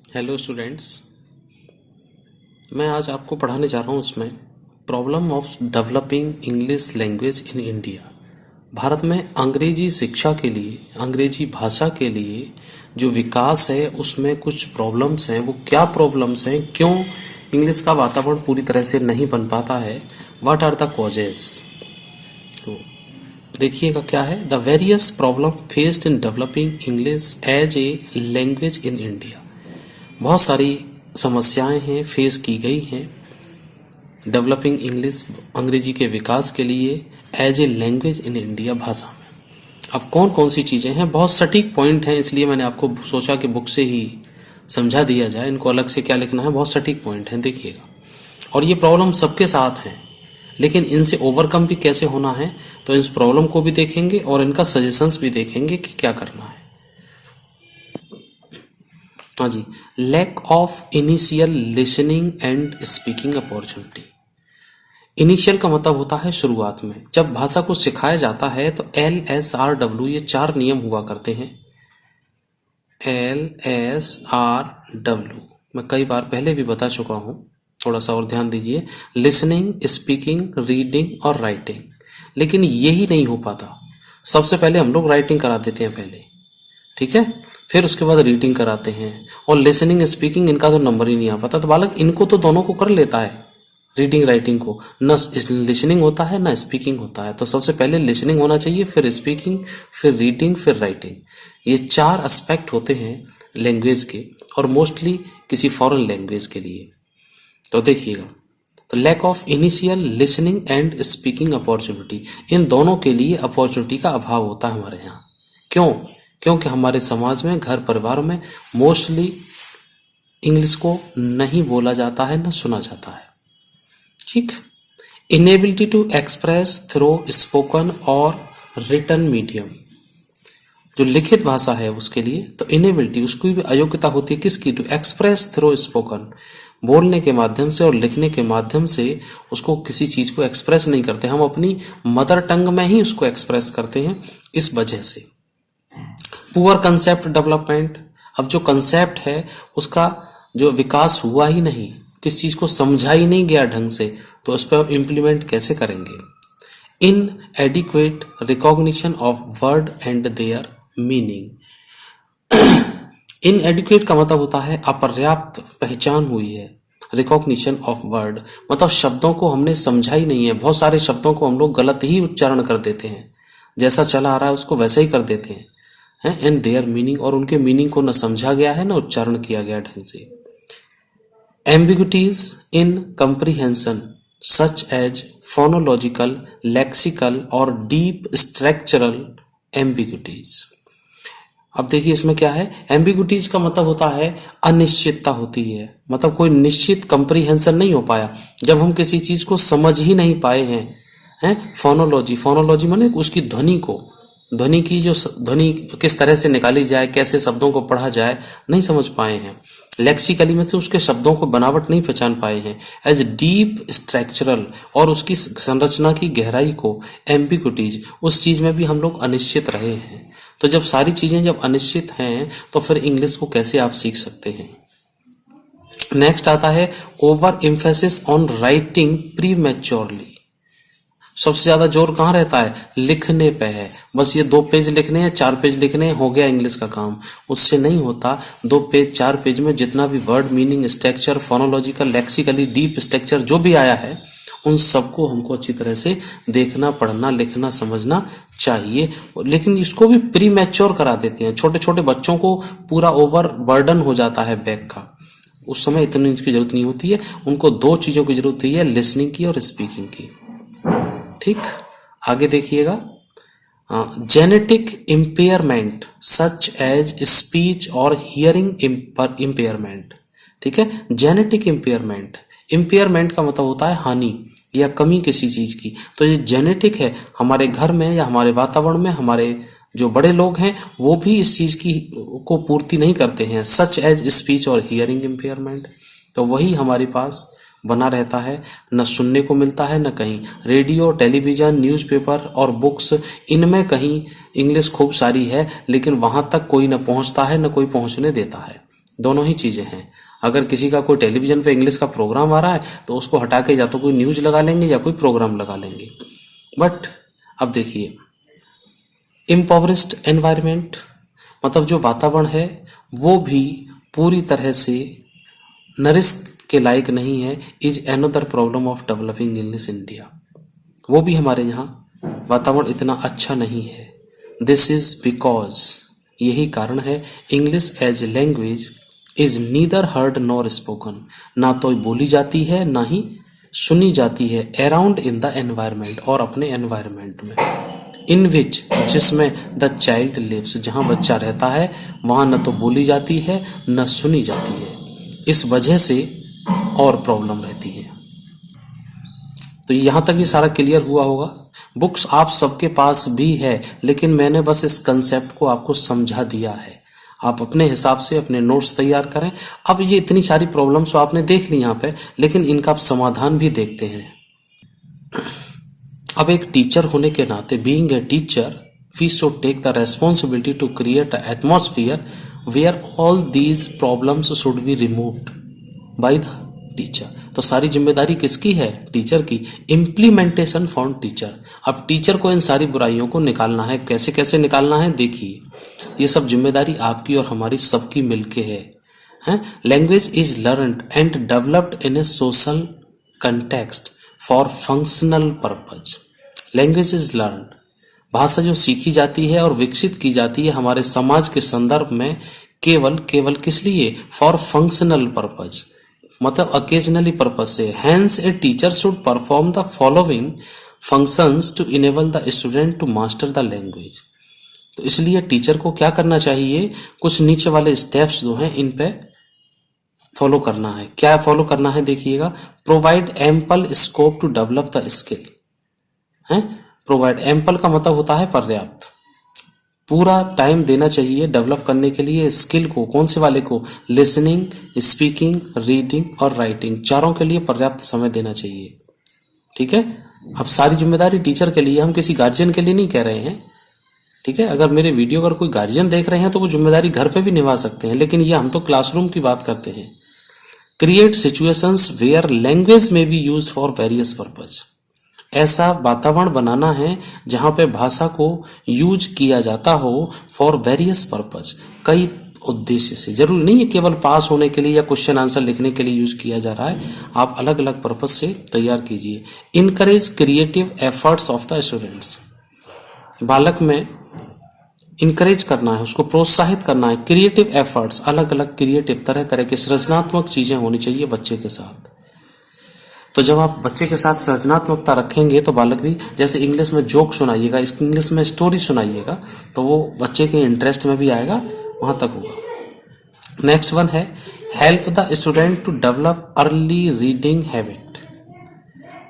Hello students. मैं आज आपको पढ़ाने जा रहा हूँ उसमें problem of developing English language in India. Bharat में अंग्रेजी शिक्षा के लिए, अंग्रेजी भाषा के लिए जो विकास है उसमें कुछ प्रॉब्लम्स हैं। वो क्या प्रॉब्लम्स हैं, क्यों इंग्लिश का वातावरण पूरी तरह से नहीं बन पाता है, व्हाट आर द कॉजेस। तो देखिएगा क्या है, the various problem faced in developing English as a language in India. बहुत सारी समस्याएं हैं, फेस की गई हैं डेवलपिंग इंग्लिश, अंग्रेजी के विकास के लिए as a language in India, भाषा में। अब कौन कौन सी चीजें हैं, बहुत सटीक पॉइंट हैं, इसलिए मैंने आपको सोचा कि बुक से ही समझा दिया जाए। इनको अलग से क्या लिखना है, बहुत सटीक पॉइंट हैं, देखिएगा। और ये प्रॉब्लम सबके साथ हैं, लेकिन इनसे ओवरकम भी कैसे होना है, तो इस प्रॉब्लम को भी देखेंगे और इनका सजेशंस भी देखेंगे कि क्या करना है। हाँ जी, lack of initial listening and speaking opportunity. Initial का मतलब होता है शुरुआत में। जब भाषा को सिखाया जाता है तो LSRW, ये 4 नियम हुआ करते हैं। LSRW मैं कई बार पहले भी बता चुका हूं, थोड़ा सा और ध्यान दीजिए। लिसनिंग, स्पीकिंग, रीडिंग और राइटिंग। लेकिन यही नहीं हो पाता। सबसे पहले हम लोग राइटिंग करा देते हैं पहले, ठीक है, फिर उसके बाद रीडिंग कराते हैं। और लिसनिंग स्पीकिंग इनका तो नंबर ही नहीं आ पाता। तो बालक इनको तो दोनों को कर लेता है, रीडिंग राइटिंग को, न लिसनिंग होता है ना स्पीकिंग होता है। तो सबसे पहले लिसनिंग होना चाहिए, फिर स्पीकिंग, फिर रीडिंग, फिर राइटिंग। ये 4 एस्पेक्ट होते हैं लैंग्वेज के, और मोस्टली किसी फॉरेन लैंग्वेज के लिए। तो देखिएगा, तो lack of initial listening and speaking opportunity, इन दोनों के लिए अपॉर्चुनिटी का अभाव होता है हमारे यहाँ। क्यों? क्योंकि हमारे समाज में, घर परिवार में मोस्टली इंग्लिश को नहीं बोला जाता है, न सुना जाता है। ठीक। Inability to express through spoken और रिटन मीडियम, जो लिखित भाषा है उसके लिए, तो इनेबिलिटी, उसकी भी अयोग्यता होती है किसकी, टू एक्सप्रेस थ्रू स्पोकन, बोलने के माध्यम से और लिखने के माध्यम से उसको किसी चीज को एक्सप्रेस नहीं करते। हम अपनी मदर टंग में ही उसको एक्सप्रेस करते हैं, इस वजह से। पुअर कंसेप्ट डेवलपमेंट, अब जो कंसेप्ट है उसका जो विकास हुआ ही नहीं, किस चीज को समझा ही नहीं गया ढंग से, तो उस पर इम्प्लीमेंट कैसे करेंगे। Inadequate recognition of word and their meaning. Inadequate का मतलब होता है अपर्याप्त पहचान हुई है। रिकॉग्निशन ऑफ वर्ड मतलब शब्दों को हमने समझा ही नहीं है। बहुत सारे शब्दों को हम लोग गलत ही उच्चारण कर देते हैं, जैसा चला आ रहा है उसको वैसा ही कर देते हैं। एंड देयर मीनिंग, और उनके मीनिंग को न समझा गया है, न उच्चारण किया गया ढंग से। Ambiguities in comprehension such as phonological, lexical और डीप स्ट्रक्चरल एम्बिग्यूटीज। अब देखिए इसमें क्या है, एम्बिग्यूटीज का मतलब होता है अनिश्चितता होती है, मतलब कोई निश्चित कंप्रीहेंशन नहीं हो पाया, जब हम किसी चीज को समझ ही नहीं पाए हैं। फोनोलॉजी, फोनोलॉजी माने उसकी ध्वनि को, ध्वनि की जो ध्वनि किस तरह से निकाली जाए, कैसे शब्दों को पढ़ा जाए, नहीं समझ पाए हैं। लेक्सिकली में से उसके शब्दों को बनावट नहीं पहचान पाए हैं। एज डीप स्ट्रक्चरल, और उसकी संरचना की गहराई को। एम्बिग्यूटीज, उस चीज में भी हम लोग अनिश्चित रहे हैं। तो जब सारी चीजें जब अनिश्चित हैं तो फिर इंग्लिश को कैसे आप सीख सकते हैं। नेक्स्ट आता है ओवर एम्फेसिस ऑन राइटिंग प्रीमैच्योरली। सबसे ज्यादा जोर कहाँ रहता है, लिखने पे है। बस ये 2 पेज लिखने हैं, 4 पेज लिखने हैं, हो गया इंग्लिश का काम। उससे नहीं होता। 2 पेज 4 पेज में जितना भी word meaning, structure, phonological, lexically, deep structure जो भी आया है, उन सबको हमको अच्छी तरह से देखना, पढ़ना, लिखना, समझना चाहिए। लेकिन इसको भी प्री मैच्योर करा देते हैं। छोटे छोटे बच्चों को पूरा ओवर बर्डन हो जाता है बैग का, उस समय इतनी इसकी जरूरत नहीं होती है। उनको 2 चीजों की जरूरत है, लिसनिंग की और स्पीकिंग की। ठीक, आगे देखिएगा। Genetic impairment such as speech और हियरिंग इम्पेयरमेंट। ठीक है, जेनेटिक इम्पेयरमेंट, इम्पेयरमेंट का मतलब होता है हानि या कमी किसी चीज की। तो ये जेनेटिक है, हमारे घर में या हमारे वातावरण में हमारे जो बड़े लोग हैं वो भी इस चीज की को पूर्ति नहीं करते हैं। सच एज स्पीच और हियरिंग इम्पेयरमेंट, तो वही हमारे पास बना रहता है, न सुनने को मिलता है, न कहीं। रेडियो, टेलीविजन, न्यूज़पेपर और बुक्स, इनमें कहीं इंग्लिश खूब सारी है, लेकिन वहां तक कोई न पहुंचता है, न कोई पहुंचने देता है। दोनों ही चीजें हैं। अगर किसी का कोई टेलीविजन पे इंग्लिश का प्रोग्राम आ रहा है तो उसको हटा के या तो कोई न्यूज लगा लेंगे या कोई प्रोग्राम लगा लेंगे। बट अब देखिए, इम्पोवरिस्ड एनवायरमेंट मतलब जो वातावरण है वो भी पूरी तरह से नरिश के लायक नहीं है, is another problem of developing English India. वो भी हमारे यहाँ वातावरण इतना अच्छा नहीं है। दिस इज बिकॉज, यही कारण है, English as language is neither heard nor spoken, ना तो बोली जाती है ना ही सुनी जाती है अराउंड इन द एनवायरमेंट, और अपने एनवायरमेंट में, इन विच जिसमें द चाइल्ड लिव्स, जहां बच्चा रहता है वहां न तो बोली जाती है न सुनी जाती है। इस वजह से और प्रॉब्लम रहती है। तो यहां तक ये सारा क्लियर हुआ होगा। बुक्स आप सबके पास भी है, लेकिन मैंने बस इस कंसेप्ट को आपको समझा दिया है। आप अपने हिसाब से अपने नोट्स तैयार करें। अब ये इतनी सारी प्रॉब्लम्स तो आपने देख ली यहाँ पे, लेकिन इनका आप समाधान भी देखते हैं। अब एक टीचर होने के नाते, being a teacher, we should take the responsibility to create a atmosphere where all these problems should be removed by the teacher. तो सारी जिम्मेदारी किसकी है? टीचर की। Implementation from teacher. अब टीचर को इन सारी बुराइयों को निकालना है। कैसे कैसे निकालना है देखिए, ये सब जिम्मेदारी आपकी और हमारी सबकी मिलके है। Language is learned and developed in A social context for functional purpose. Language is learned, भाषा जो सीखी जाती है और विकसित की जाती है हमारे समाज के संदर्भ में, केवल किस लिए? फॉर फंक्शनल पर्पज, मतलब ओकेजनली पर्पज से। Hence a teacher should perform the following functions to enable the student to master the language. तो इसलिए टीचर को क्या करना चाहिए? कुछ नीचे वाले स्टेप्स जो हैं इन पे फॉलो करना है। क्या फॉलो करना है देखिएगा। Provide ample scope to develop the skill है। प्रोवाइड, एम्पल का मतलब होता है पर्याप्त, पूरा टाइम देना चाहिए डेवलप करने के लिए स्किल को। कौन से वाले को? लिसनिंग, स्पीकिंग, रीडिंग और राइटिंग, चारों के लिए पर्याप्त समय देना चाहिए। ठीक है। अब सारी जिम्मेदारी टीचर के लिए, हम किसी गार्जियन के लिए नहीं कह रहे हैं। ठीक है। अगर मेरे वीडियो अगर कोई गार्जियन देख रहे हैं तो वो जिम्मेदारी घर पे भी निभा सकते हैं, लेकिन ये हम तो क्लासरूम की बात करते हैं। क्रिएट सिचुएशंस वेयर लैंग्वेज में be used for various purpose. ऐसा वातावरण बनाना है जहां पे भाषा को यूज किया जाता हो फॉर वेरियस पर्पज, कई उद्देश्य से। जरूरी नहीं है केवल पास होने के लिए या क्वेश्चन आंसर लिखने के लिए यूज किया जा रहा है, आप अलग अलग पर्पज से तैयार कीजिए। Encourage creative efforts of the students, बालक में इनकरेज करना है, उसको प्रोत्साहित करना है। क्रिएटिव एफर्ट्स, अलग अलग क्रिएटिव तरह तरह की सृजनात्मक चीजें होनी चाहिए बच्चे के साथ। तो जब आप बच्चे के साथ सृजनात्मकता रखेंगे तो बालक भी, जैसे इंग्लिश में जोक सुनाइएगा, इंग्लिश में स्टोरी सुनाइएगा, तो वो बच्चे के इंटरेस्ट में भी आएगा, वहां तक होगा। नेक्स्ट वन है help the student to develop early reading habit.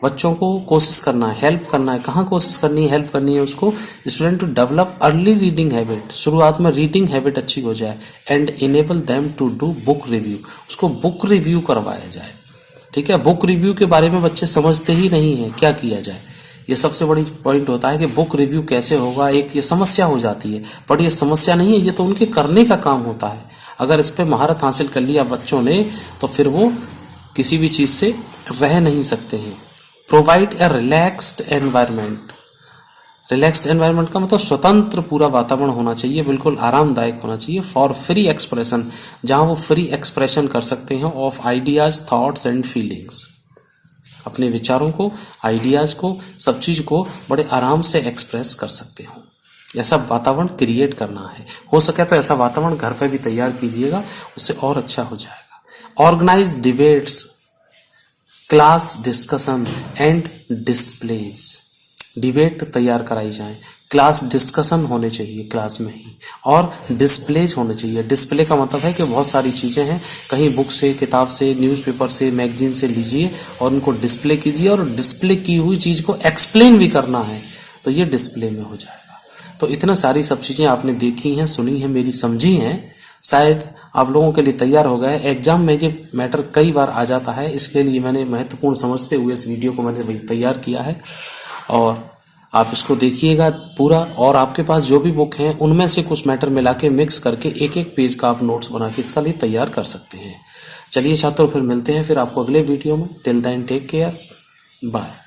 बच्चों को कोशिश करना है, हेल्प करना है। कहाँ कोशिश करनी है? हेल्प करनी है उसको, student to develop early reading habit, शुरुआत में रीडिंग हैबिट अच्छी हो जाए। And enable them to do book review, उसको बुक रिव्यू करवाया जाए। ठीक है। बुक रिव्यू के बारे में बच्चे समझते ही नहीं है, क्या किया जाए। ये सबसे बड़ी पॉइंट होता है कि बुक रिव्यू कैसे होगा, एक ये समस्या हो जाती है। बट ये समस्या नहीं है, ये तो उनके करने का काम होता है। अगर इस पे महारत हासिल कर लिया बच्चों ने तो फिर वो किसी भी चीज से रह नहीं सकते हैं। Provide a relaxed environment. Relaxed environment का मतलब स्वतंत्र पूरा वातावरण होना चाहिए, बिल्कुल आरामदायक होना चाहिए। फॉर फ्री एक्सप्रेशन, जहां वो फ्री एक्सप्रेशन कर सकते हैं of ideas, thoughts and feelings, अपने विचारों को, आइडियाज को, सब चीज को बड़े आराम से एक्सप्रेस कर सकते हो। ऐसा वातावरण क्रिएट करना है। हो सके तो ऐसा वातावरण घर पे भी तैयार कीजिएगा, उससे और अच्छा हो जाएगा। Organise debates, class discussion and displays. Debate तैयार कराई जाए, क्लास डिस्कशन होने चाहिए क्लास में ही, और डिस्प्लेज होने चाहिए। डिस्प्ले का मतलब है कि बहुत सारी चीजें हैं, कहीं बुक से, किताब से, न्यूज़पेपर से, मैगजीन से लीजिए और उनको डिस्प्ले कीजिए, और डिस्प्ले की हुई चीज को एक्सप्लेन भी करना है, तो ये डिस्प्ले में हो जाएगा। तो इतना सारी सब चीजें आपने देखी हैं, सुनी हैं, मेरी समझी हैं, शायद आप लोगों के लिए तैयार हो गए। एग्जाम में ये मैटर कई बार आ जाता है, इसके लिए मैंने महत्वपूर्ण समझते हुए इस वीडियो को मैंने तैयार किया है। और आप इसको देखिएगा पूरा, और आपके पास जो भी बुक हैं उनमें से कुछ मैटर मिला के मिक्स करके एक एक पेज का आप नोट्स बना के इसका लिए तैयार कर सकते हैं। चलिए छात्रों, फिर मिलते हैं फिर आपको अगले वीडियो में। Till then take care, bye.